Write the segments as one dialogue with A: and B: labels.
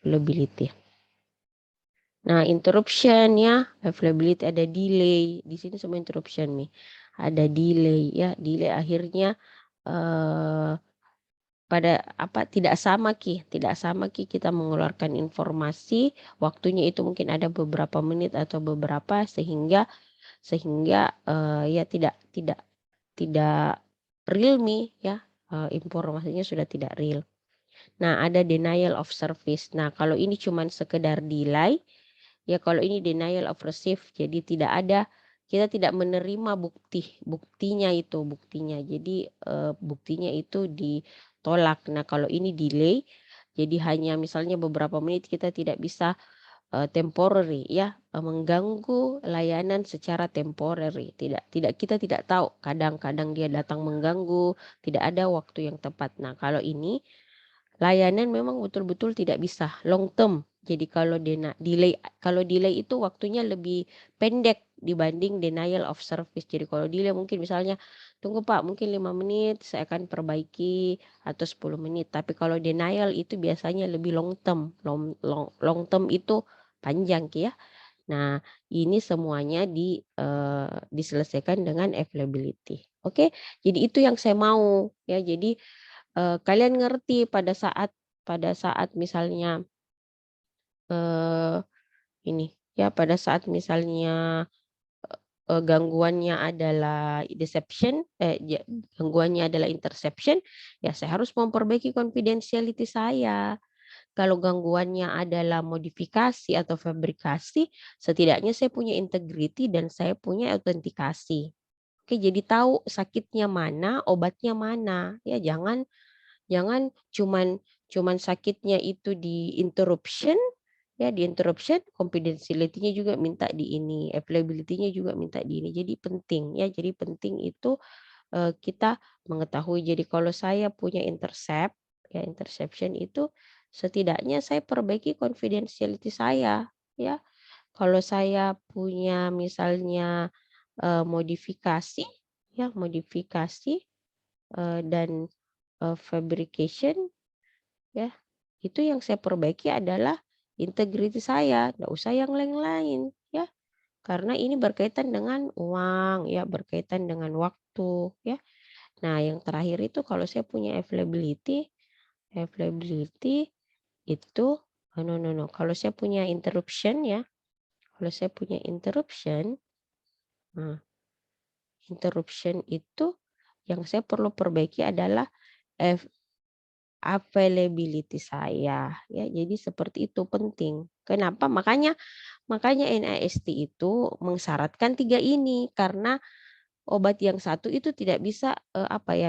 A: availability. Nah, interruption ya, availability ada delay. Di sini semua interruption nih. Ada delay ya, delay akhirnya pada tidak sama kita mengeluarkan informasi, waktunya itu mungkin ada beberapa menit atau beberapa sehingga ya tidak real ya, informasinya sudah tidak real. Nah, ada denial of service. Nah, kalau ini cuman sekedar delay, ya kalau ini denial of receive, jadi kita tidak menerima buktinya. Jadi buktinya itu ditolak. Nah, kalau ini delay, jadi hanya misalnya beberapa menit kita tidak bisa temporary ya, mengganggu layanan secara temporary. Kita tidak tahu, kadang-kadang dia datang mengganggu, tidak ada waktu yang tepat. Nah, kalau ini layanan memang betul-betul tidak bisa long term. Jadi kalau delay itu waktunya lebih pendek dibanding denial of service. Jadi kalau delay mungkin misalnya, "Tunggu Pak, mungkin 5 menit saya akan perbaiki," atau 10 menit. Tapi kalau denial itu biasanya lebih long term. Long term itu panjang ya. Nah, ini semuanya diselesaikan dengan availability. Oke, jadi itu yang saya mau ya. Jadi kalian ngerti pada saat misalnya ini ya, pada saat misalnya gangguannya adalah gangguannya adalah interception, ya saya harus memperbaiki confidentiality saya. Kalau gangguannya adalah modifikasi atau fabrikasi, setidaknya saya punya integrity dan saya punya autentikasi. Oke, jadi tahu sakitnya mana, obatnya mana. Ya, jangan Jangan cuman sakitnya itu di interruption, confidentiality-nya juga minta di ini, availability-nya juga minta di ini. Jadi penting ya, jadi penting itu kita mengetahui. Jadi kalau saya punya interception itu setidaknya saya perbaiki confidentiality saya ya. Kalau saya punya misalnya modifikasi dan fabrication ya, itu yang saya perbaiki adalah integriti saya, nggak usah yang lain-lain ya. Karena ini berkaitan dengan uang ya, berkaitan dengan waktu ya. Nah, yang terakhir itu kalau saya punya availability itu no, no, no. Kalau saya punya interruption ya, nah, interruption itu yang saya perlu perbaiki adalah availability saya ya. Jadi seperti itu penting. Kenapa? Makanya NIST itu mensyaratkan 3 ini karena obat yang satu itu tidak bisa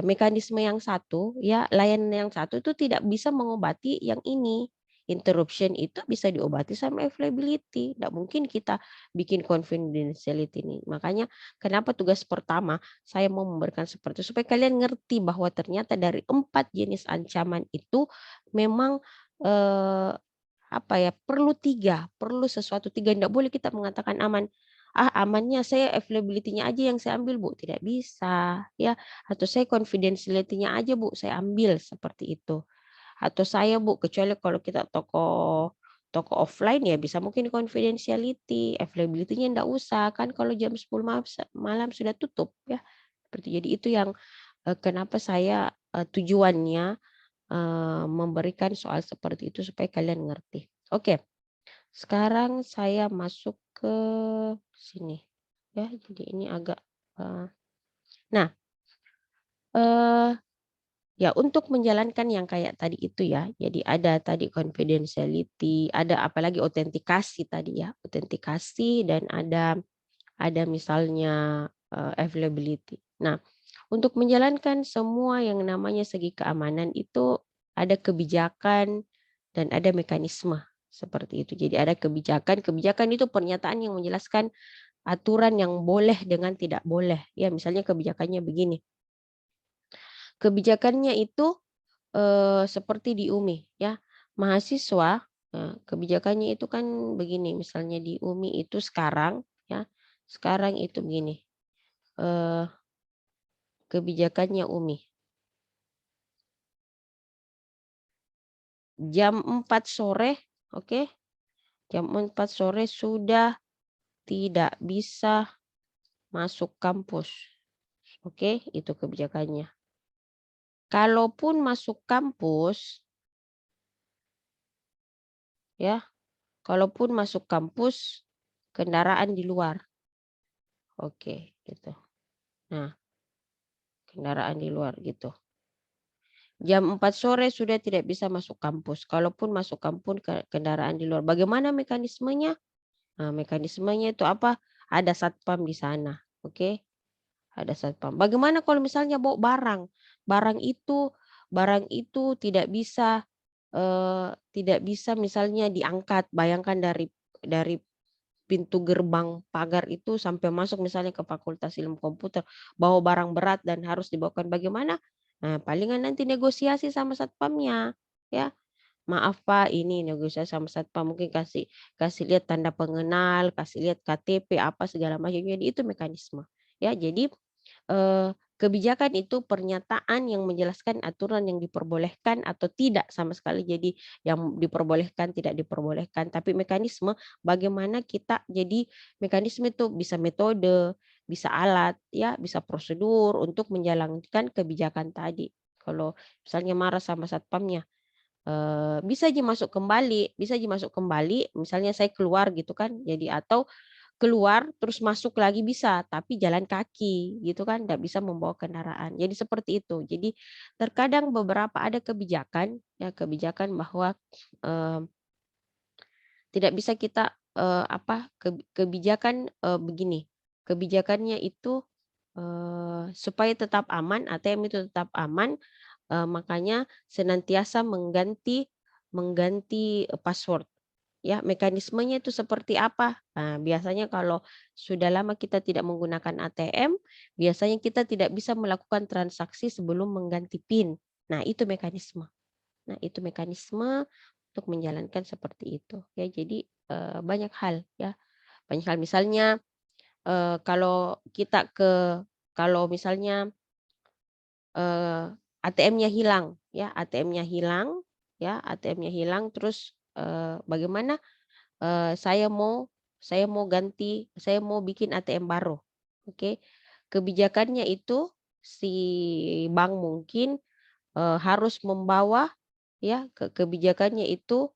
A: mekanisme yang satu ya, layanan yang satu itu tidak bisa mengobati yang ini. Interruption itu bisa diobati sama availability. Tidak mungkin kita bikin confidentiality ini. Makanya kenapa tugas pertama saya mau memberikan seperti itu supaya kalian ngerti bahwa ternyata dari 4 jenis ancaman itu memang perlu sesuatu 3. Tidak boleh kita mengatakan aman. Amannya saya availability-nya aja yang saya ambil Bu, tidak bisa ya. Atau saya confidentiality-nya aja Bu, saya ambil seperti itu. Atau saya Bu, kecuali kalau kita toko offline ya bisa mungkin confidentiality, availability-nya enggak usah kan kalau jam 10 malam sudah tutup ya. Seperti jadi itu yang kenapa saya tujuannya memberikan soal seperti itu supaya kalian ngerti. Oke. Sekarang saya masuk ke sini ya. Jadi ini agak nah, ya untuk menjalankan yang kayak tadi itu ya. Jadi ada tadi confidentiality, ada apalagi autentikasi tadi ya, autentikasi dan ada misalnya availability. Nah, untuk menjalankan semua yang namanya segi keamanan itu ada kebijakan dan ada mekanisme seperti itu. Jadi ada kebijakan itu pernyataan yang menjelaskan aturan yang boleh dengan tidak boleh. Ya, misalnya kebijakannya begini. Kebijakannya itu seperti di UMI ya. Mahasiswa kebijakannya itu kan begini, misalnya di UMI itu sekarang ya. Sekarang itu begini. Kebijakannya UMI. Jam 4 sore Oke, jam 4 sore sudah tidak bisa masuk kampus. Oke, itu kebijakannya. Kalaupun masuk kampus, ya, kalaupun masuk kampus, kendaraan di luar. Oke, gitu. Nah, kendaraan di luar gitu. Jam 4 sore sudah tidak bisa masuk kampus. Kalaupun masuk kampus kendaraan di luar. Bagaimana mekanismenya? Nah, mekanismenya itu apa? Ada satpam di sana. Oke, ada satpam. Bagaimana kalau misalnya bawa barang? Barang itu tidak bisa misalnya diangkat. Bayangkan dari pintu gerbang pagar itu sampai masuk misalnya ke Fakultas Ilmu Komputer, bawa barang berat dan harus dibawakan bagaimana? Nah, palingan nanti negosiasi sama satpamnya, ya. "Maaf Pak, ini negosiasi sama satpam, mungkin kasih kasih lihat tanda pengenal, kasih lihat KTP, apa segala macam." Jadi itu mekanisme, ya. Jadi kebijakan itu pernyataan yang menjelaskan aturan yang diperbolehkan atau tidak sama sekali. Jadi yang diperbolehkan, tidak diperbolehkan, tapi mekanisme bagaimana kita jadi mekanisme itu bisa metode, bisa alat, ya, bisa prosedur untuk menjalankan kebijakan tadi. Kalau misalnya marah sama satpamnya, bisa aja masuk kembali, misalnya saya keluar gitu kan, jadi atau keluar terus masuk lagi bisa, tapi jalan kaki gitu kan, nggak bisa membawa kendaraan. Jadi seperti itu. Jadi terkadang beberapa ada kebijakan, ya kebijakan bahwa, eee, tidak bisa kita, kebijakan, begini, kebijakannya itu, supaya tetap aman, ATM itu tetap aman, makanya senantiasa mengganti mengganti, password. Ya, mekanismenya itu seperti apa? Nah, biasanya kalau sudah lama kita tidak menggunakan ATM, biasanya kita tidak bisa melakukan transaksi sebelum mengganti PIN. Nah, itu mekanisme. Nah, itu mekanisme untuk menjalankan seperti itu. Ya, jadi, banyak hal ya, banyak hal. Misalnya, kalau misalnya, ATM-nya hilang, ya, ATM-nya hilang, ya, ATM-nya hilang terus, bagaimana saya mau bikin ATM baru, oke. Kebijakannya itu si bank mungkin, harus membawa ya kebijakannya itu,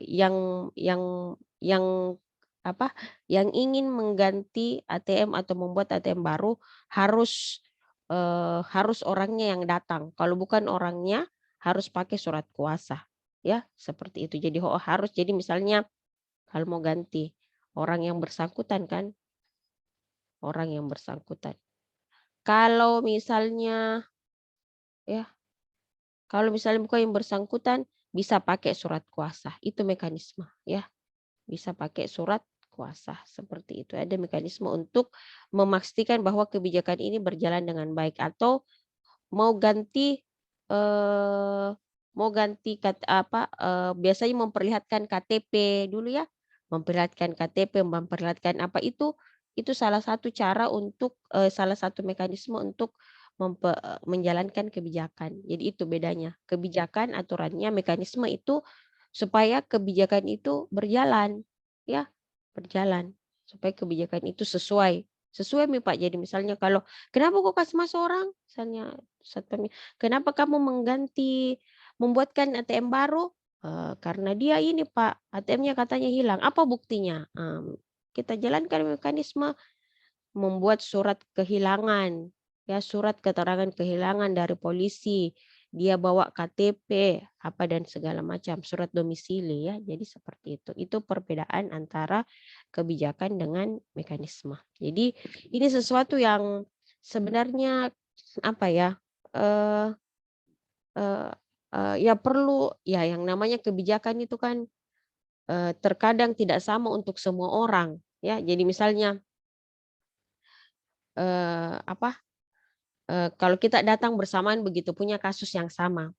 A: yang apa, yang ingin mengganti ATM atau membuat ATM baru harus, harus orangnya yang datang, kalau bukan orangnya harus pakai surat kuasa, ya seperti itu. Jadi harus jadi misalnya kalau mau ganti, orang yang bersangkutan kan, orang yang bersangkutan. Kalau misalnya ya, kalau misalnya bukan yang bersangkutan, bisa pakai surat kuasa, itu mekanisme ya, bisa pakai surat kuasa, seperti itu. Ada mekanisme untuk memastikan bahwa kebijakan ini berjalan dengan baik atau mau ganti, eee, mau ganti biasanya memperlihatkan KTP dulu ya, memperlihatkan KTP, memperlihatkan apa itu salah satu cara untuk, salah satu mekanisme untuk menjalankan kebijakan. Jadi itu bedanya, kebijakan, aturannya, mekanisme itu supaya kebijakan itu berjalan, ya, berjalan, supaya kebijakan itu sesuai sesuai nih Pak. Jadi misalnya kalau, "Kenapa kok kasih masuk orang?" Misalnya satpamnya, "Kenapa kamu membuatkan ATM baru?" "Karena dia ini Pak, ATM-nya katanya hilang." "Apa buktinya?" Kita jalankan mekanisme membuat surat kehilangan, ya surat keterangan kehilangan dari polisi, dia bawa KTP, apa dan segala macam, surat domisili ya, jadi seperti itu. Itu perbedaan antara kebijakan dengan mekanisme. Jadi ini sesuatu yang sebenarnya apa ya, eee eee ya perlu ya yang namanya kebijakan itu kan, terkadang tidak sama untuk semua orang ya. Jadi misalnya, eee, apa kalau kita datang bersamaan begitu, punya kasus yang sama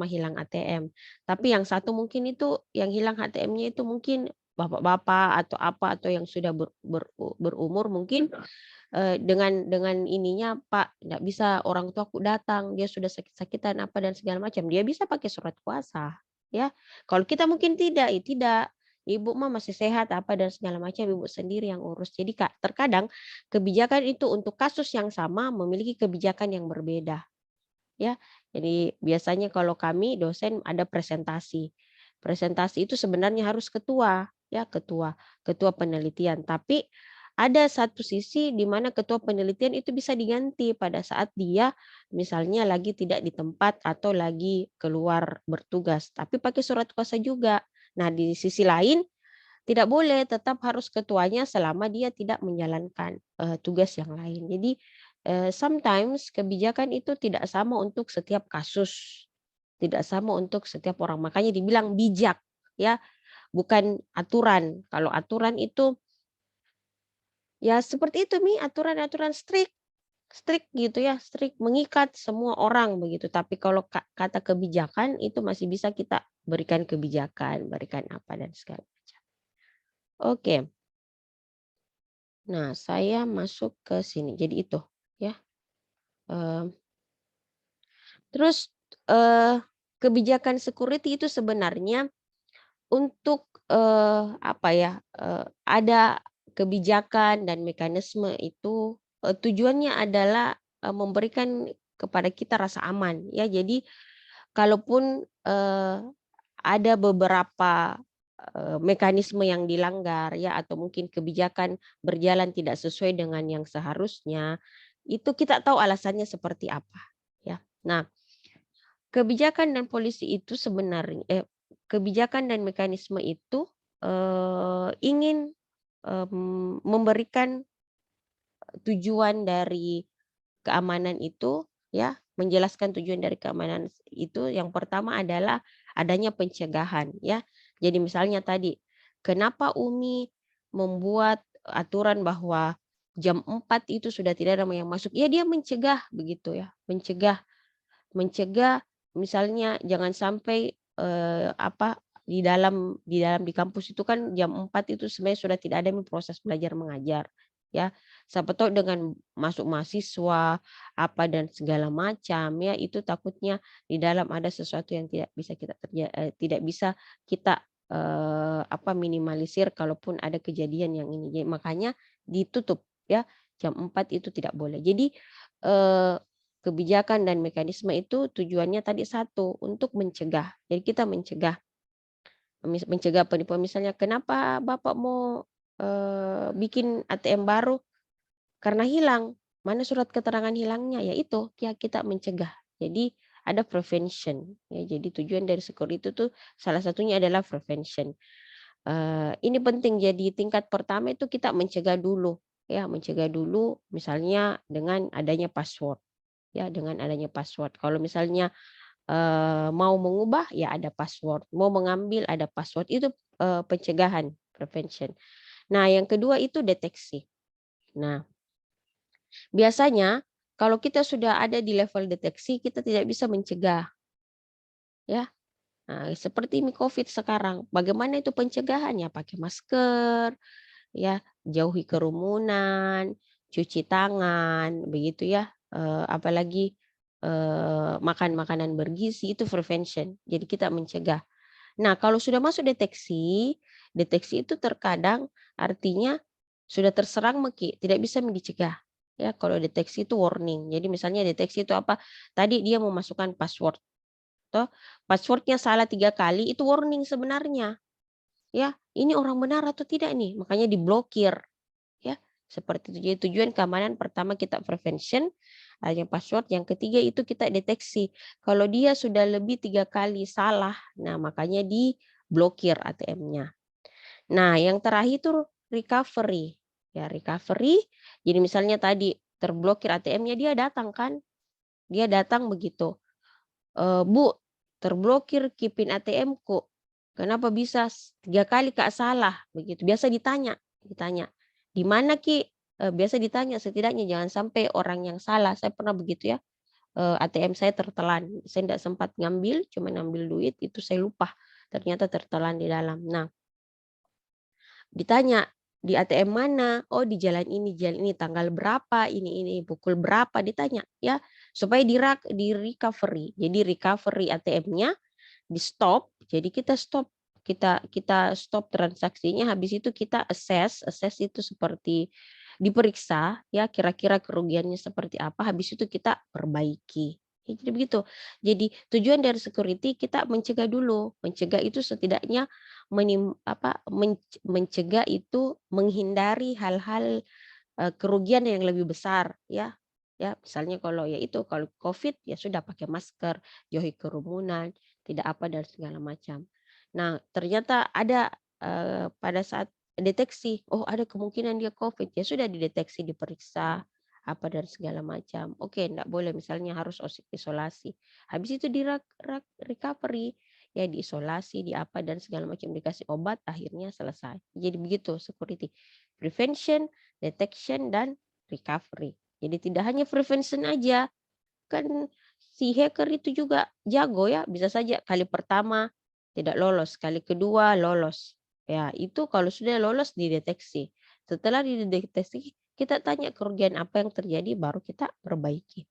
A: hilang ATM. Tapi yang satu mungkin itu yang hilang ATM-nya itu mungkin bapak-bapak atau apa, atau yang sudah berumur mungkin, dengan ininya, "Pak, nggak bisa orang tuaku datang, dia sudah sakit-sakitan," apa dan segala macam. Dia bisa pakai surat kuasa. ya. Kalau kita mungkin tidak, ya tidak. Ibu mah masih sehat apa dan segala macam ibu sendiri yang urus. Jadi Kak, terkadang kebijakan itu untuk kasus yang sama memiliki kebijakan yang berbeda, ya. Jadi biasanya kalau kami dosen ada presentasi. Presentasi itu sebenarnya harus ketua, ya ketua, ketua penelitian. Tapi ada satu sisi di mana ketua penelitian itu bisa diganti pada saat dia misalnya lagi tidak di tempat atau lagi keluar bertugas, tapi pakai surat kuasa juga. Nah, di sisi lain tidak boleh, tetap harus ketuanya selama dia tidak menjalankan, tugas yang lain. Jadi, sometimes kebijakan itu tidak sama untuk setiap kasus, tidak sama untuk setiap orang. Makanya dibilang bijak, ya, bukan aturan. Kalau aturan itu, ya seperti itu Mi, aturan-aturan strict strict gitu ya, strict mengikat semua orang begitu. Tapi kalau kata kebijakan itu masih bisa kita berikan kebijakan, berikan apa dan segala macam. Oke. Nah, saya masuk ke sini. Jadi itu, ya. Eee, terus, kebijakan security itu sebenarnya untuk, apa ya, ada kebijakan dan mekanisme itu, tujuannya adalah, memberikan kepada kita rasa aman, ya. Jadi kalaupun, ada beberapa, mekanisme yang dilanggar ya atau mungkin kebijakan berjalan tidak sesuai dengan yang seharusnya, itu kita tahu alasannya seperti apa, ya. Nah, kebijakan dan polisi itu sebenarnya kebijakan dan mekanisme itu, ingin, memberikan tujuan dari keamanan itu ya, menjelaskan tujuan dari keamanan itu yang pertama adalah adanya pencegahan ya. Jadi misalnya tadi, kenapa Umi membuat aturan bahwa jam 4 itu sudah tidak ada yang masuk, ya dia mencegah begitu ya, mencegah mencegah misalnya jangan sampai, apa, di kampus itu kan jam 4 itu sebenarnya sudah tidak ada proses belajar mengajar, ya. Siapa tahu dengan masuk mahasiswa, apa dan segala macam ya, itu takutnya di dalam ada sesuatu yang tidak bisa kita, apa, minimalisir kalaupun ada kejadian yang ini. Makanya ditutup ya, jam 4 itu tidak boleh. Jadi, eee kebijakan dan mekanisme itu tujuannya tadi satu, untuk mencegah. Jadi kita mencegah mencegah penipuan. Misalnya, "Kenapa Bapak mau, bikin ATM baru?" "Karena hilang." "Mana surat keterangan hilangnya?" Ya itu, ya kita mencegah. Jadi ada prevention, ya. Jadi tujuan dari security itu tuh salah satunya adalah prevention. Ini penting, jadi tingkat pertama itu kita mencegah dulu, ya, mencegah dulu misalnya dengan adanya password. Ya, dengan adanya password. Kalau misalnya, mau mengubah, ya ada password, mau mengambil ada password, itu, pencegahan, prevention. Nah, yang kedua itu deteksi. Nah, biasanya kalau kita sudah ada di level deteksi, kita tidak bisa mencegah, ya. Nah, seperti ini Covid sekarang, bagaimana itu pencegahannya? Pakai masker, ya, jauhi kerumunan, cuci tangan, begitu ya, apalagi, makan makanan bergizi itu prevention, jadi kita mencegah. Nah, kalau sudah masuk deteksi, deteksi itu terkadang artinya sudah terserang tidak bisa dicegah. Ya, kalau deteksi itu warning. Jadi misalnya deteksi itu apa? Tadi dia memasukkan password, toh password salah 3 kali itu warning sebenarnya. Ya, ini orang benar atau tidak nih? Makanya diblokir. Ya, seperti itu. Jadi tujuan keamanan pertama kita prevention, yang password, yang ketiga itu kita deteksi. Kalau dia sudah lebih 3 kali salah, nah makanya diblokir ATM-nya. Nah, yang terakhir itu recovery. Ya, recovery, jadi misalnya tadi terblokir ATM-nya, dia datang kan, dia datang begitu, "Bu, terblokir KIPin ATM-ku, kenapa bisa 3 kali Kak salah?" Begitu, biasa ditanya, "Di mana Ki?" Biasa ditanya setidaknya jangan sampai orang yang salah. Saya pernah begitu ya, ATM saya tertelan, saya tidak sempat ngambil, cuma ngambil duit, itu saya lupa, ternyata tertelan di dalam. Nah, ditanya, "Di ATM mana?" "Oh di jalan ini, tanggal berapa, ini, pukul berapa?" Ditanya ya, supaya di recovery. Jadi recovery ATM-nya, di stop. Jadi kita stop, kita stop transaksinya. Habis itu kita assess itu seperti diperiksa ya, kira-kira kerugiannya seperti apa. Habis itu kita perbaiki. Ya, jadi begitu. Jadi tujuan dari security kita mencegah dulu. Mencegah itu setidaknya mencegah itu menghindari hal-hal kerugian yang lebih besar ya. Ya, misalnya kalau ya itu kalau COVID ya sudah pakai masker, jauhi kerumunan, tidak apa dan segala macam. Nah, ternyata ada pada saat deteksi, oh ada kemungkinan dia COVID, ya sudah dideteksi, diperiksa apa dan segala macam. Oke, enggak boleh misalnya harus isolasi. Habis itu di recovery, ya diisolasi, di apa dan segala macam, dikasih obat, akhirnya selesai. Jadi begitu security. Prevention, detection, dan recovery. Jadi tidak hanya prevention aja, kan si hacker itu juga jago ya, bisa saja kali pertama tidak lolos, kali kedua lolos. Ya, itu kalau sudah lolos dideteksi. Setelah dideteksi, kita tanya kerugian apa yang terjadi, baru kita perbaiki.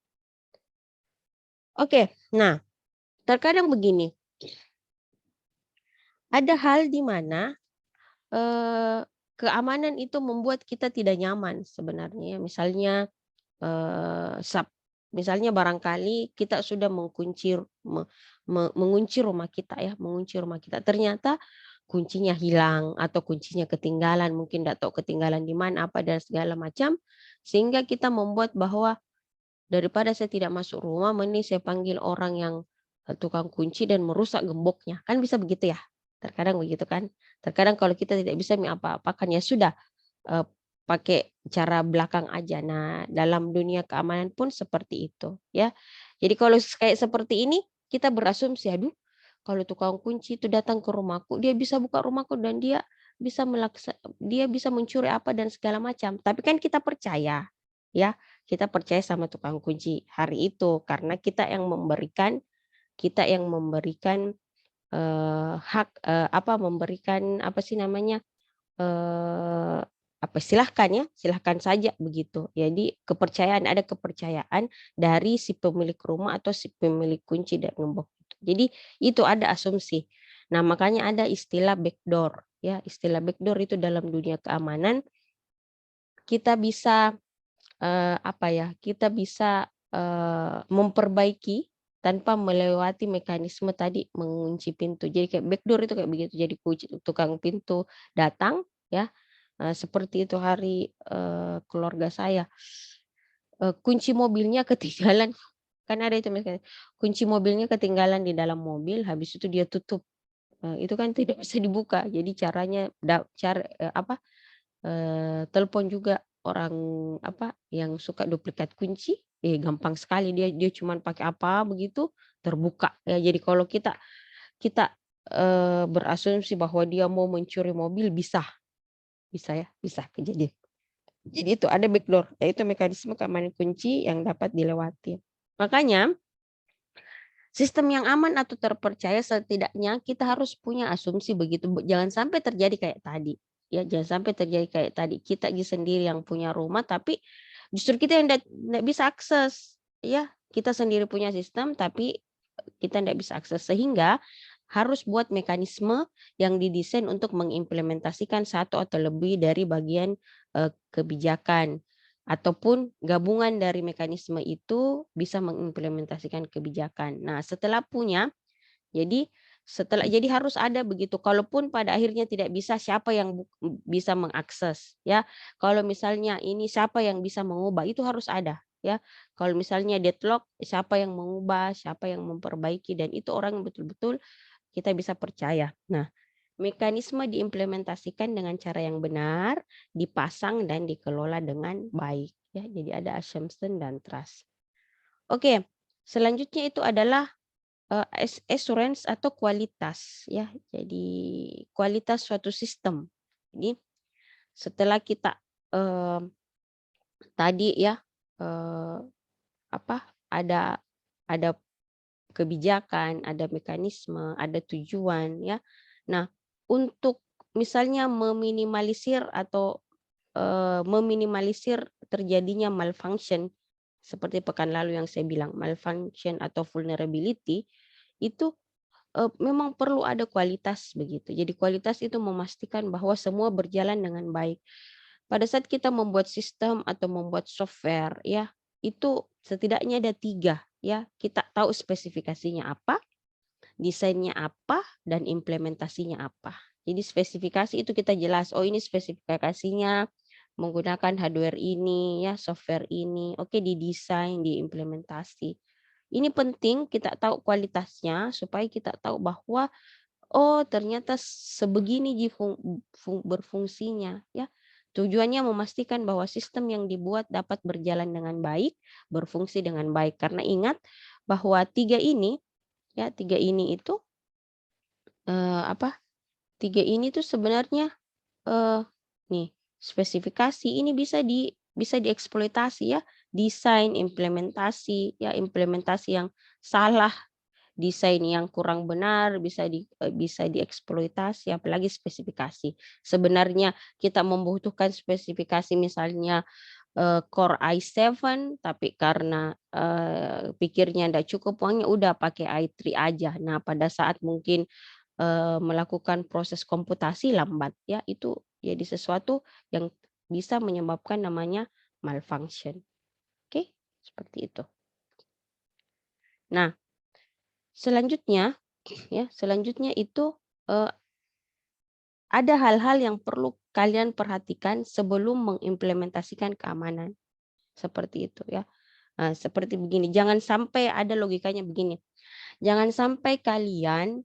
A: Oke, nah terkadang begini, ada hal di mana keamanan itu membuat kita tidak nyaman sebenarnya. Misalnya misalnya barangkali kita sudah mengunci rumah kita ya, mengunci rumah kita. Ternyata kuncinya hilang atau kuncinya ketinggalan, mungkin tidak tahu ketinggalan di mana, apa dan segala macam. Sehingga kita membuat bahwa daripada saya tidak masuk rumah, mending saya panggil orang yang tukang kunci dan merusak gemboknya. Kan bisa begitu ya? Terkadang begitu kan? Terkadang kalau kita tidak bisa apa-apakan ya sudah, pakai cara belakang aja. Nah, dalam dunia keamanan pun seperti itu ya. Jadi kalau kayak seperti ini kita berasumsi, aduh kalau tukang kunci itu datang ke rumahku, dia bisa buka rumahku dan dia bisa mencuri apa dan segala macam. Tapi kan kita percaya ya, kita percaya sama tukang kunci hari itu karena kita yang memberikan hak memberikan apa sih namanya, silahkan ya, silahkan saja begitu. Jadi ada kepercayaan dari si pemilik rumah atau si pemilik kunci dan gembok itu. Jadi itu ada asumsi. Nah, makanya ada istilah backdoor ya. Istilah backdoor itu dalam dunia keamanan kita bisa kita bisa memperbaiki tanpa melewati mekanisme tadi mengunci pintu. Jadi kayak backdoor itu kayak begitu. Jadi tukang pintu datang ya. Seperti itu keluarga saya, kunci mobilnya ketinggalan, kan ada itu misalnya, kunci mobilnya ketinggalan di dalam mobil, habis itu dia tutup, itu kan tidak bisa dibuka. Jadi caranya telepon juga orang yang suka duplikat kunci, gampang sekali dia dia cuman pakai apa begitu, terbuka. Ya jadi kalau kita kita, berasumsi bahwa dia mau mencuri mobil bisa ya, bisa kejadian. Jadi itu ada backdoor, yaitu mekanisme keamanan kunci yang dapat dilewati. Makanya sistem yang aman atau terpercaya setidaknya kita harus punya asumsi begitu, jangan sampai terjadi kayak tadi. Ya, jangan sampai terjadi kayak tadi, kita sendiri yang punya rumah tapi justru kita yang nggak bisa akses. Ya, kita sendiri punya sistem tapi kita tidak bisa akses, sehingga harus buat mekanisme yang didesain untuk mengimplementasikan satu atau lebih dari bagian kebijakan ataupun gabungan dari mekanisme itu bisa mengimplementasikan kebijakan. Nah, setelah punya, jadi harus ada begitu. Kalaupun pada akhirnya tidak bisa, siapa yang bisa mengakses ya. Kalau misalnya ini siapa yang bisa mengubah, itu harus ada ya. Kalau misalnya deadlock, siapa yang mengubah, siapa yang memperbaiki, dan itu orang yang betul-betul kita bisa percaya. Nah, mekanisme diimplementasikan dengan cara yang benar, dipasang dan dikelola dengan baik ya. Jadi ada assumption dan trust. Oke, selanjutnya itu adalah assurance atau kualitas ya. Jadi kualitas suatu sistem. Jadi setelah kita tadi ya ada kebijakan, ada mekanisme, ada tujuan ya. Nah, untuk misalnya meminimalisir terjadinya malfunction seperti pekan lalu yang saya bilang malfunction atau vulnerability itu memang perlu ada kualitas begitu. Jadi kualitas itu memastikan bahwa semua berjalan dengan baik. Pada saat kita membuat sistem atau membuat software ya, itu setidaknya ada 3 ya, kita tahu spesifikasinya apa, desainnya apa, dan implementasinya apa. Jadi spesifikasi itu kita jelas, oh ini spesifikasinya menggunakan hardware ini ya, software ini, oke didesain, diimplementasi. Ini penting kita tahu kualitasnya supaya kita tahu bahwa oh ternyata sebegini berfungsinya ya. Tujuannya memastikan bahwa sistem yang dibuat dapat berjalan dengan baik, berfungsi dengan baik. Karena ingat bahwa 3 ini ya, 3 ini itu apa? 3 ini tuh sebenarnya eh nih, spesifikasi ini bisa dieksploitasi ya, desain, implementasi ya, implementasi yang salah, desain yang kurang benar bisa dieksploitasi, apalagi spesifikasi. Sebenarnya kita membutuhkan spesifikasi misalnya Core i7 tapi karena pikirnya ndak cukup uangnya, udah pakai i3 aja. Nah, pada saat mungkin melakukan proses komputasi lambat ya, itu jadi sesuatu yang bisa menyebabkan namanya malfunction. Oke, seperti itu. Nah, selanjutnya selanjutnya itu ada hal-hal yang perlu kalian perhatikan sebelum mengimplementasikan keamanan. Seperti itu ya. Nah, seperti begini, jangan sampai ada logikanya begini. Jangan sampai kalian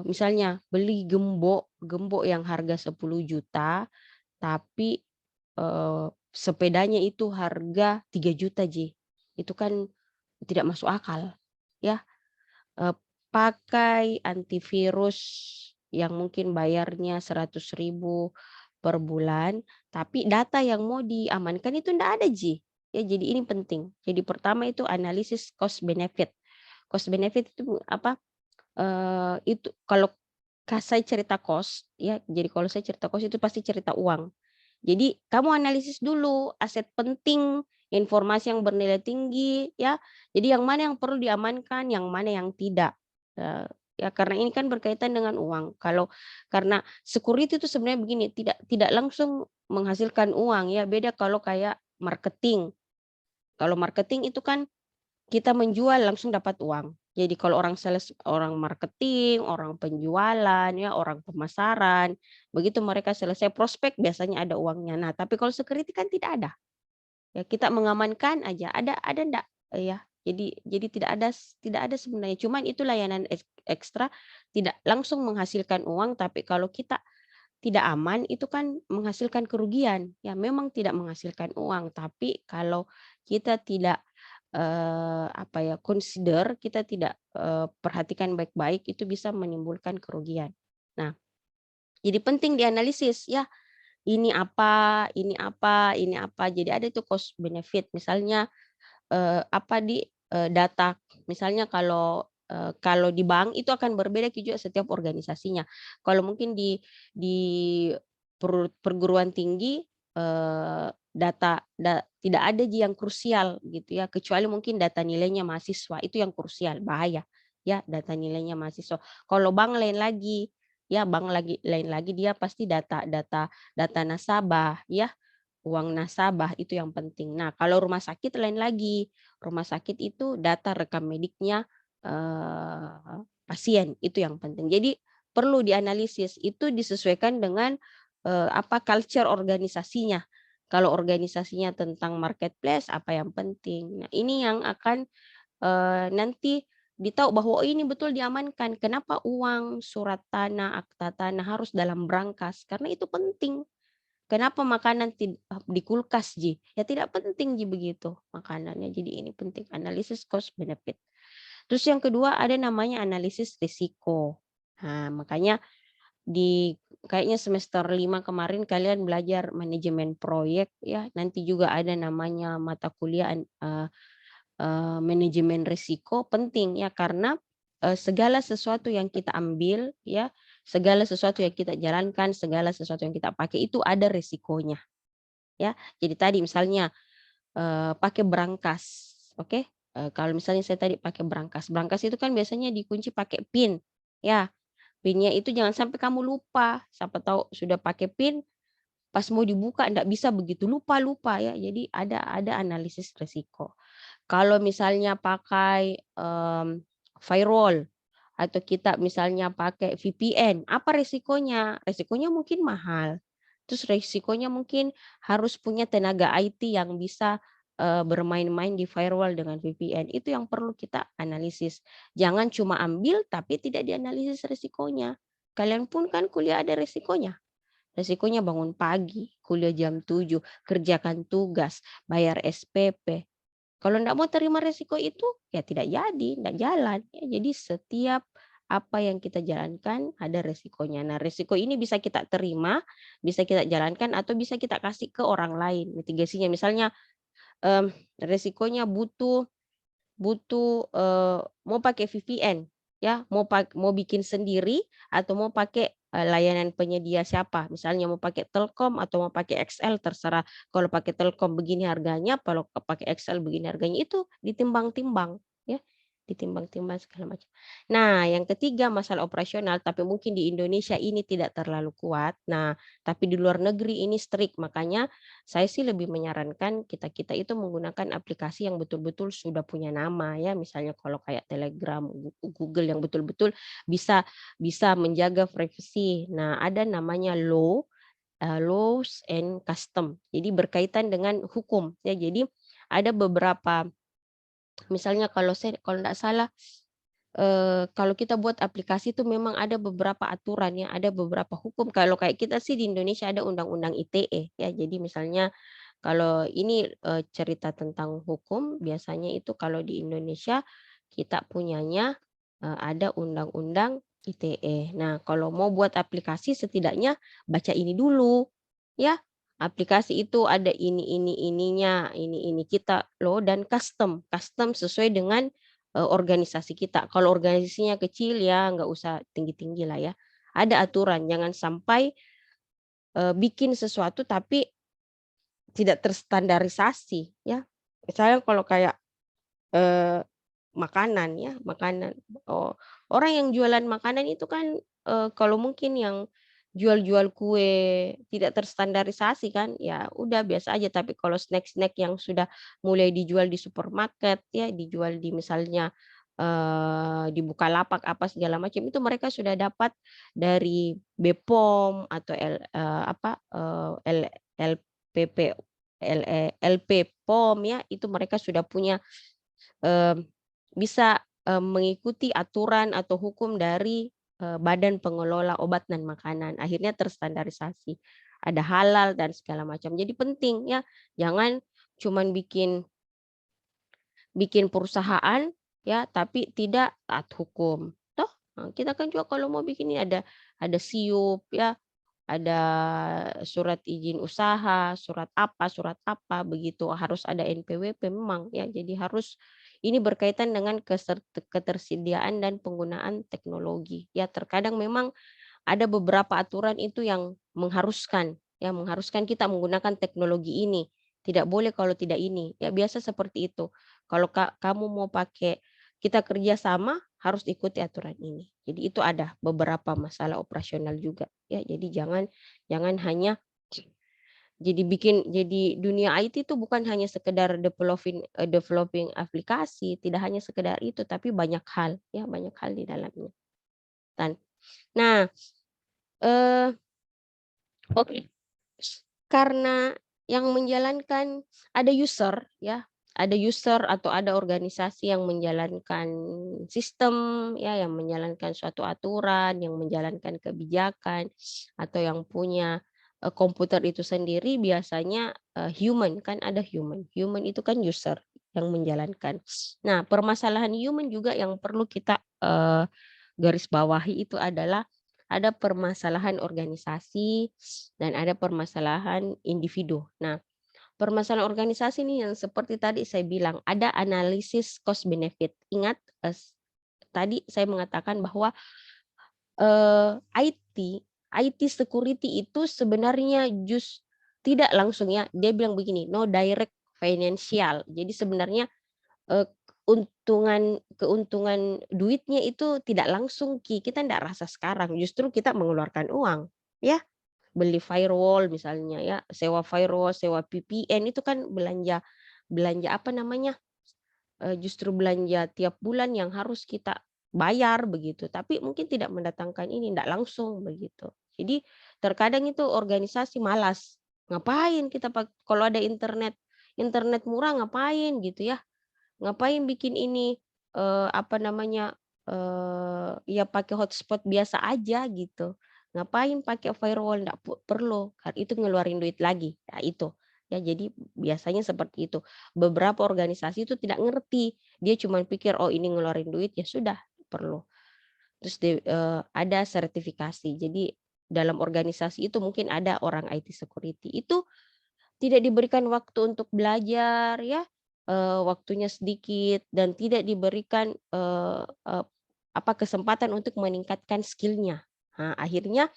A: misalnya beli gembok yang harga 10 juta, tapi sepedanya itu harga 3 juta Ji. Itu kan tidak masuk akal ya. Pakai antivirus yang mungkin bayarnya 100.000 per bulan, tapi data yang mau diamankan itu enggak ada Ji. Ya, jadi ini penting. Jadi pertama itu analisis cost benefit. Cost benefit itu apa? Itu kalau saya cerita cost ya, jadi kalau saya cerita cost itu pasti cerita uang. Jadi kamu analisis dulu aset penting, informasi yang bernilai tinggi ya. Jadi yang mana yang perlu diamankan, yang mana yang tidak. Ya karena ini kan berkaitan dengan uang. Karena security itu sebenarnya begini, tidak langsung menghasilkan uang ya. Beda kalau kayak marketing. Kalau marketing itu kan kita menjual langsung dapat uang. Jadi kalau orang sales, orang marketing, orang penjualan ya, orang pemasaran, begitu mereka selesai prospek biasanya ada uangnya. Nah, tapi kalau security kan tidak ada. Ya kita mengamankan aja. Ada enggak? Ya. Jadi tidak ada sebenarnya. Cuman itu layanan ekstra tidak langsung menghasilkan uang, tapi kalau kita tidak aman itu kan menghasilkan kerugian. Ya memang tidak menghasilkan uang, tapi kalau kita tidak consider, kita tidak perhatikan baik-baik, itu bisa menimbulkan kerugian. Nah, jadi penting dianalisis ya, ini apa, ini apa, ini apa. Jadi ada itu cost benefit. Misalnya data. Misalnya kalau di bank itu akan berbeda juga setiap organisasinya. Kalau mungkin di perguruan tinggi tidak ada yang krusial gitu ya, kecuali mungkin data nilainya mahasiswa itu yang krusial, bahaya ya data nilainya mahasiswa. Kalau bank lain lagi ya, lain lagi dia pasti data nasabah ya, uang nasabah itu yang penting. Nah, kalau rumah sakit lain lagi. Rumah sakit itu data rekam mediknya pasien, itu yang penting. Jadi perlu dianalisis, itu disesuaikan dengan culture organisasinya. Kalau organisasinya tentang marketplace, apa yang penting. Nah, ini yang akan nanti ditahu bahwa oh, ini betul diamankan. Kenapa uang, surat tanah, akta tanah harus dalam brankas? Karena itu penting. Kenapa makanan di kulkas Ji? Ya tidak penting Ji begitu makanannya. Jadi ini penting analisis cost benefit. Terus yang kedua ada namanya analisis risiko. Nah, makanya kayaknya semester 5 kemarin kalian belajar manajemen proyek ya. Nanti juga ada namanya mata kuliah manajemen risiko, penting ya, karena segala sesuatu yang kita ambil ya, segala sesuatu yang kita jalankan, segala sesuatu yang kita pakai itu ada risikonya ya. Jadi tadi misalnya pakai brankas, oke? Kalau misalnya saya tadi pakai brankas, brankas itu kan biasanya dikunci pakai PIN, ya. PIN-nya itu jangan sampai kamu lupa, siapa tahu sudah pakai PIN, pas mau dibuka ndak bisa begitu, lupa ya. Jadi ada analisis resiko. Kalau misalnya pakai, firewall atau kita misalnya pakai VPN, apa resikonya? Resikonya mungkin mahal, terus resikonya mungkin harus punya tenaga IT yang bisa, bermain-main di firewall dengan VPN, itu yang perlu kita analisis. Jangan cuma ambil tapi tidak dianalisis resikonya. Kalian pun kan kuliah ada resikonya. Resikonya bangun pagi, kuliah jam 7, kerjakan tugas, bayar SPP. Kalau enggak mau terima resiko itu, ya tidak jadi, enggak jalan. Ya, jadi setiap apa yang kita jalankan ada resikonya. Nah, resiko ini bisa kita terima, bisa kita jalankan, atau bisa kita kasih ke orang lain mitigasinya. Misalnya, resikonya butuh butuh, mau pakai VPN, ya, mau bikin sendiri atau mau pakai, layanan penyedia siapa, misalnya mau pakai Telkom atau mau pakai XL terserah. Kalau pakai Telkom begini harganya, kalau pakai XL begini harganya, itu ditimbang-timbang, ya, ditimbang-timbang segala macam. Nah, yang ketiga masalah operasional, tapi mungkin di Indonesia ini tidak terlalu kuat. Nah, tapi di luar negeri ini strict, makanya saya sih lebih menyarankan kita-kita itu menggunakan aplikasi yang betul-betul sudah punya nama, ya, misalnya kalau kayak Telegram, Google yang betul-betul bisa bisa menjaga privasi. Nah, ada namanya laws and custom. Jadi berkaitan dengan hukum, ya. Jadi ada beberapa, misalnya kalau nggak salah, kalau kita buat aplikasi itu memang ada beberapa aturan ya, ada beberapa hukum. Kalau kayak kita sih di Indonesia ada undang-undang ITE ya. Jadi misalnya kalau ini, cerita tentang hukum, biasanya itu kalau di Indonesia kita punyanya, ada undang-undang ITE. Nah, kalau mau buat aplikasi setidaknya baca ini dulu, ya. Aplikasi itu ada ininya, ini kita loh, dan custom. Custom sesuai dengan, organisasi kita. Kalau organisasinya kecil ya nggak usah tinggi-tinggi lah ya. Ada aturan, jangan sampai, bikin sesuatu tapi tidak terstandarisasi ya. Misalnya kalau kayak, eee, makanan ya, makanan, oh, orang yang jualan makanan itu kan, kalau mungkin yang jual-jual kue tidak terstandarisasi kan, ya udah biasa aja. Tapi kalau snack-snack yang sudah mulai dijual di supermarket ya, dijual di misalnya, di Bukalapak apa segala macam, itu mereka sudah dapat dari BPOM atau LPP LP POM ya, itu mereka sudah punya, mmm, bisa, mengikuti aturan atau hukum dari, Badan Pengelola Obat dan Makanan, akhirnya terstandarisasi, ada halal dan segala macam. Jadi penting ya, jangan cuman bikin bikin perusahaan ya, tapi tidak taat hukum. Toh, kita kan juga kalau mau bikin ini ada SIUP ya, ada surat izin usaha, surat apa, begitu harus ada NPWP memang ya. Jadi harus ini berkaitan dengan ketersediaan dan penggunaan teknologi. Ya, terkadang memang ada beberapa aturan itu yang mengharuskan, ya mengharuskan kita menggunakan teknologi ini. Tidak boleh kalau tidak ini, ya biasa seperti itu. Kalau kamu mau pakai, kita kerja sama harus ikuti aturan ini. Jadi itu ada beberapa masalah operasional juga, ya. Jadi jangan jangan hanya jadi dunia IT itu bukan hanya sekedar developing aplikasi, tidak hanya sekedar itu, tapi banyak hal, ya banyak hal di dalamnya. Nah, eee oke. Karena yang menjalankan ada user ya, ada user atau ada organisasi yang menjalankan sistem ya, yang menjalankan suatu aturan, yang menjalankan kebijakan, atau yang punya, komputer itu sendiri biasanya, human, kan ada human. Human itu kan user yang menjalankan. Nah, permasalahan human juga yang perlu kita, garis bawahi itu adalah ada permasalahan organisasi dan ada permasalahan individu. Nah, permasalahan organisasi nih yang seperti tadi saya bilang, ada analisis cost benefit. Ingat, tadi saya mengatakan bahwa, IT security itu sebenarnya tidak langsung ya, dia bilang begini, "No direct financial." Jadi sebenarnya, keuntungan duitnya itu tidak langsung kita ndak rasa sekarang, justru kita mengeluarkan uang, ya. Beli firewall misalnya ya, sewa firewall, sewa VPN itu kan belanja belanja apa namanya, justru belanja tiap bulan yang harus kita bayar begitu, tapi mungkin tidak mendatangkan ini, ndak langsung begitu. Jadi terkadang itu organisasi malas, ngapain kita kalau ada internet murah ngapain gitu ya, ngapain bikin ini, apa namanya, ya pakai hotspot biasa aja gitu. Ngapain pakai firewall, nggak perlu, itu ngeluarin duit lagi, ya itu. Ya jadi biasanya seperti itu. Beberapa organisasi itu tidak ngerti, dia cuma pikir, "Oh ini ngeluarin duit, ya sudah perlu." Terus ada sertifikasi. Jadi dalam organisasi itu mungkin ada orang IT security, itu tidak diberikan waktu untuk belajar ya, waktunya sedikit dan tidak diberikan, eee eee, kesempatan untuk meningkatkan skill-nya. Nah, akhirnya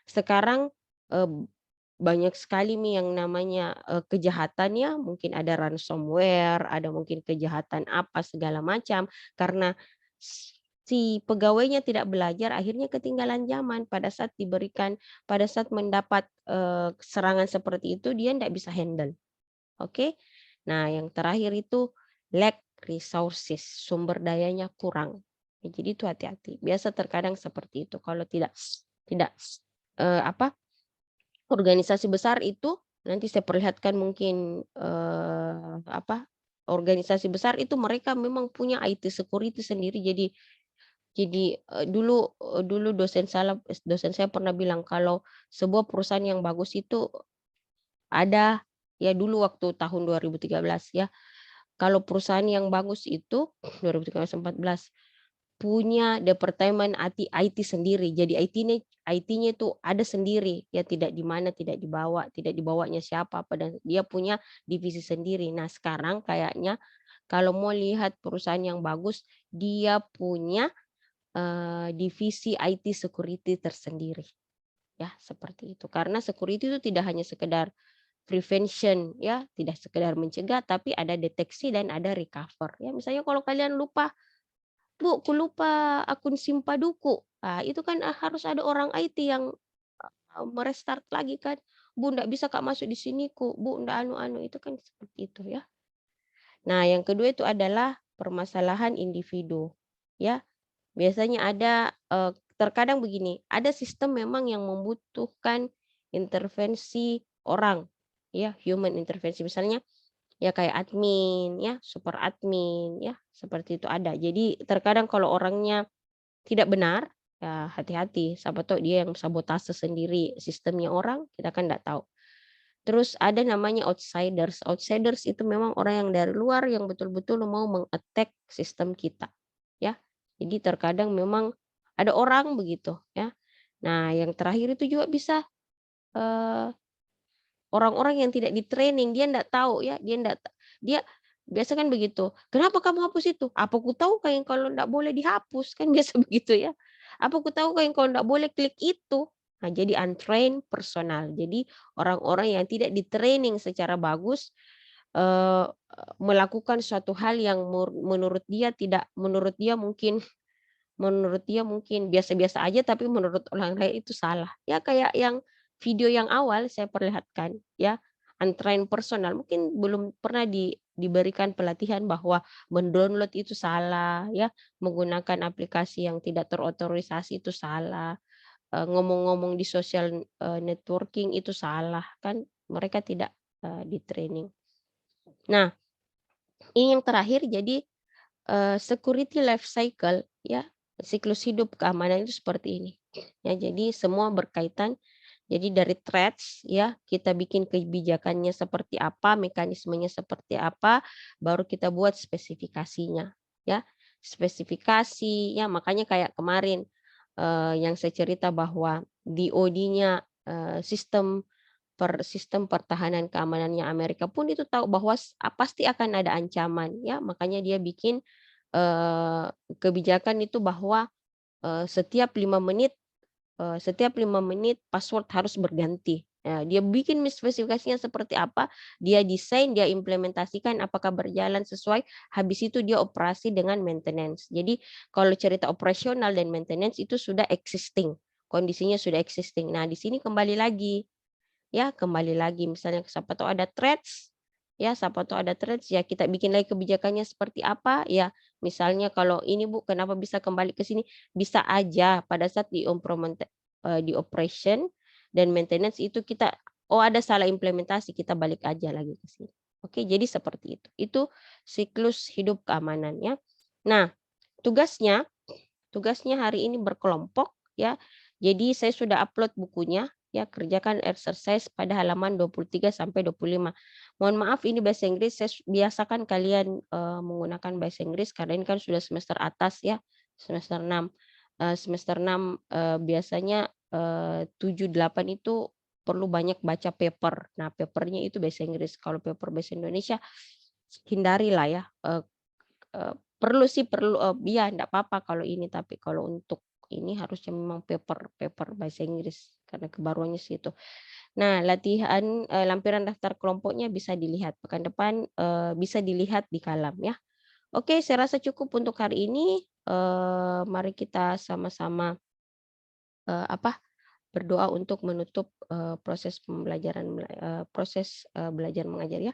A: sekarang, eee, banyak sekali nih yang namanya, kejahatan ya, mungkin ada ransomware, ada mungkin kejahatan apa segala macam, karena si pegawainya tidak belajar akhirnya ketinggalan zaman pada saat mendapat, serangan seperti itu dia ndak bisa handle, oke. Nah yang terakhir itu lack resources, sumber dayanya kurang. Ya jadi itu hati-hati, biasa terkadang seperti itu kalau tidak, apa, organisasi besar itu nanti saya perlihatkan mungkin, apa, organisasi besar itu mereka memang punya IT security sendiri jadi, dulu dosen saya pernah bilang kalau sebuah perusahaan yang bagus itu ada ya dulu waktu tahun 2013 ya, kalau perusahaan yang bagus itu 2013, 14 punya departemen IT sendiri. Jadi IT-nya itu ada sendiri, ya tidak di mana, tidak dibawanya siapa apa, dan dia punya divisi sendiri. Nah, sekarang kayaknya kalau mau lihat perusahaan yang bagus, dia punya, divisi IT security tersendiri, ya seperti itu. Karena security itu tidak hanya sekedar prevention ya, tidak sekedar mencegah, tapi ada deteksi dan ada recover. Ya misalnya kalau kalian lupa, "Bu, lupa akun Simpaduku." Ah, itu kan, harus ada orang IT yang, me lagi kan, "Bu, ndak bisa Kak masuk di sini ku, Bu, ndak anu," itu kan seperti itu ya. Nah, yang kedua itu adalah permasalahan individu, ya. Biasanya ada, terkadang begini, ada sistem memang yang membutuhkan intervensi orang, ya, human intervensi. Misalnya, ya kayak admin, ya, super admin, ya, seperti itu ada. Jadi terkadang kalau orangnya tidak benar, ya hati-hati, siapa tahu dia yang sabotase sendiri sistemnya orang, kita kan nggak tahu. Terus ada namanya outsiders. Outsiders itu memang orang yang dari luar yang betul-betul mau meng-attack sistem kita, ya. Jadi terkadang memang ada orang begitu, ya. Nah, yang terakhir itu juga bisa, eee, orang-orang yang tidak di-training, dia ndak tahu ya, dia biasa kan begitu, "Kenapa kamu hapus itu?" "Apa ku tahu kayak kalau ndak boleh dihapus," kan biasa begitu ya. "Apa ku tahu kayak kalau ndak boleh klik itu." Nah, jadi untrained personal. Jadi orang-orang yang tidak di-training secara bagus, eee, melakukan suatu hal yang menurut dia mungkin biasa-biasa aja, tapi menurut orang lain itu salah. Ya kayak yang video yang awal saya perlihatkan ya, untrained personal mungkin belum pernah diberikan pelatihan bahwa mendownload itu salah ya, menggunakan aplikasi yang tidak terotorisasi itu salah, ngomong-ngomong di social, networking itu salah, kan mereka tidak, di-training. Nah, ini yang terakhir jadi security life cycle ya, siklus hidup keamanan itu seperti ini. Ya, jadi semua berkaitan, jadi dari threats ya, kita bikin kebijakannya seperti apa, mekanismenya seperti apa, baru kita buat spesifikasinya ya. Spesifikasi ya, makanya kayak kemarin, yang saya cerita bahwa DoD-nya, sistem pertahanan keamanannya Amerika pun itu tahu bahwa pasti akan ada ancaman ya, makanya dia bikin, eee, kebijakan itu bahwa, setiap 5 menit password harus berganti. Nah, dia bikin spesifikasinya seperti apa, dia desain, dia implementasikan apakah berjalan sesuai, habis itu dia operasi dengan maintenance. Jadi kalau cerita operasional dan maintenance itu sudah existing, kondisinya sudah existing. Nah, di sini kembali lagi, ya kembali lagi misalnya siapa tahu ada threats, ya siapa tahu ada threats, ya kita bikin lagi kebijakannya seperti apa, ya misalnya kalau ini Bu, kenapa bisa kembali ke sini, bisa aja pada saat di operation dan maintenance itu kita, oh ada salah implementasi, kita balik aja lagi ke sini. Oke, jadi seperti itu. Itu siklus hidup keamanannya. Nah, tugasnya tugasnya hari ini berkelompok ya. Jadi saya sudah upload bukunya ya, kerjakan exercise pada halaman 23 sampai 25. Mohon maaf ini bahasa Inggris, saya biasakan kalian menggunakan bahasa Inggris karena ini kan sudah semester atas ya, semester 6. Semester 6 biasanya 7, 8 itu perlu banyak baca paper. Nah, papernya itu bahasa Inggris. Kalau paper bahasa Indonesia hindarilah ya, perlu sih perlu, iya enggak apa-apa kalau ini, tapi kalau untuk ini harusnya memang paper paper bahasa Inggris karena kebaruannya situ. Nah, latihan, lampiran daftar kelompoknya bisa dilihat pekan depan, bisa dilihat di Kalam ya. Oke, saya rasa cukup untuk hari ini, mari kita sama-sama, apa, berdoa untuk menutup, proses pembelajaran, belajar mengajar ya.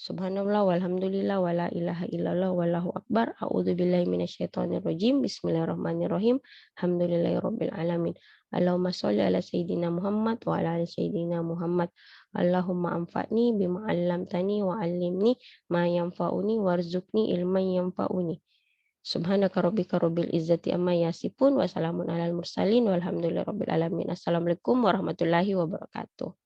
A: Subhanallah walhamdulillah wala ilaha illallah wallahu akbar. A'udzubillahi minasyaitonirrajim. Bismillahirrahmanirrahim. Alhamdulillahirabbil alamin. Allahumma sholli ala sayyidina Muhammad wa ala ali sayyidina Muhammad. Allahumma anfa'ni bima 'allamtani wa 'allimni ma yanfa'uni warzuqni ilman yanfa'uni. Subhanaka rabbika rabbil izzati amma yasifun wa salamun alal mursalin walhamdulillahi rabbil alamin. Assalamualaikum warahmatullahi wabarakatuh.